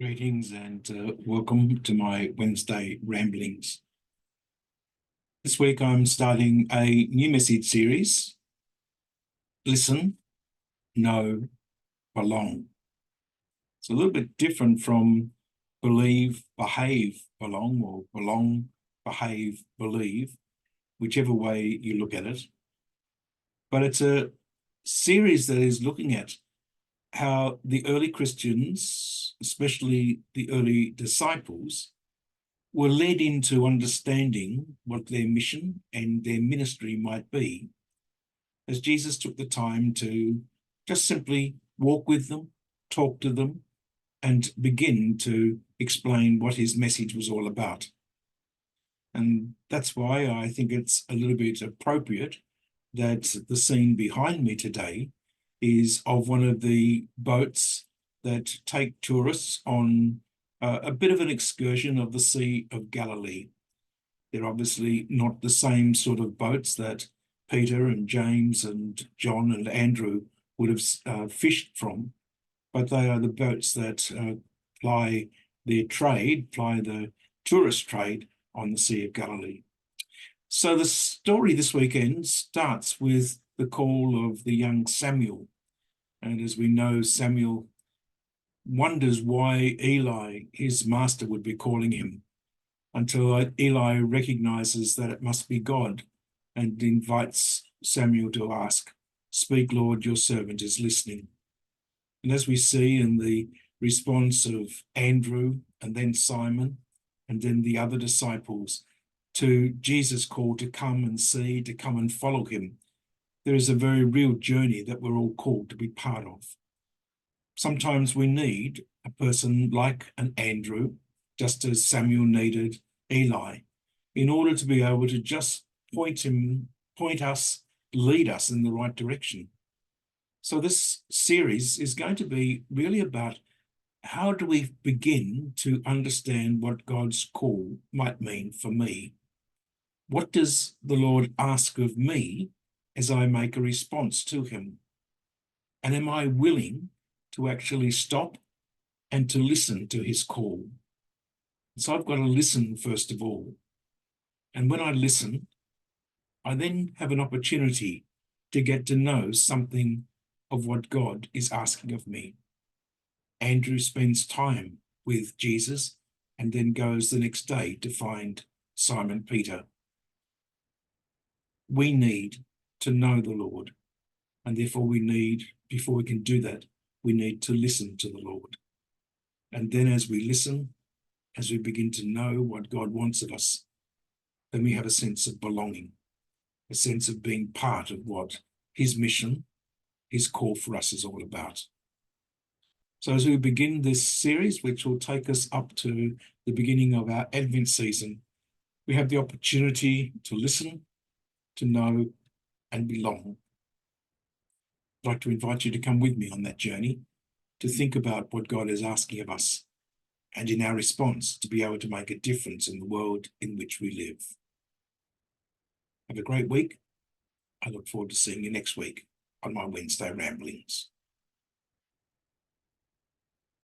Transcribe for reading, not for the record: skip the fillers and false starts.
Greetings and welcome to my Wednesday ramblings. This week I'm starting a new message series, Listen, Know, Belong. It's a little bit different from believe, behave, belong, or belong, behave, believe, whichever way you look at it. But it's a series that is looking at how the early Christians, especially the early disciples, were led into understanding what their mission and their ministry might be, as Jesus took the time to just simply walk with them, talk to them, and begin to explain what his message was all about. And that's why I think it's a little bit appropriate that the scene behind me today is of one of the boats that take tourists on a bit of an excursion of the Sea of Galilee. They're obviously not the same sort of boats that Peter and James and John and Andrew would have fished from, but they are the boats that ply the tourist trade on the Sea of Galilee. So the story this weekend starts with the call of the young Samuel. And as we know, Samuel wonders why Eli, his master, would be calling him, until Eli recognizes that it must be God and invites Samuel to ask, "Speak, Lord, your servant is listening." And as we see in the response of Andrew and then Simon and then the other disciples to Jesus' call to come and see, to come and follow him, there is a very real journey that we're all called to be part of. Sometimes we need a person like an Andrew, just as Samuel needed Eli, in order to be able to just point us, lead us in the right direction. So this series is going to be really about how do we begin to understand what God's call might mean for me? What does the Lord ask of me as I make a response to him? And am I willing to actually stop and to listen to his call? So I've got to listen first of all. And when I listen, I then have an opportunity to get to know something of what God is asking of me. Andrew spends time with Jesus and then goes the next day to find Simon Peter. We need to know the Lord, and therefore before we can do that, we need to listen to the Lord. And then as we listen, as we begin to know what God wants of us, then we have a sense of belonging, a sense of being part of what his mission, his call for us is all about. So as we begin this series, which will take us up to the beginning of our Advent season, we have the opportunity to listen, to know, and belong. I'd like to invite you to come with me on that journey, to think about what God is asking of us, and in our response, to be able to make a difference in the world in which we live. Have a great week. I look forward to seeing you next week on my Wednesday ramblings.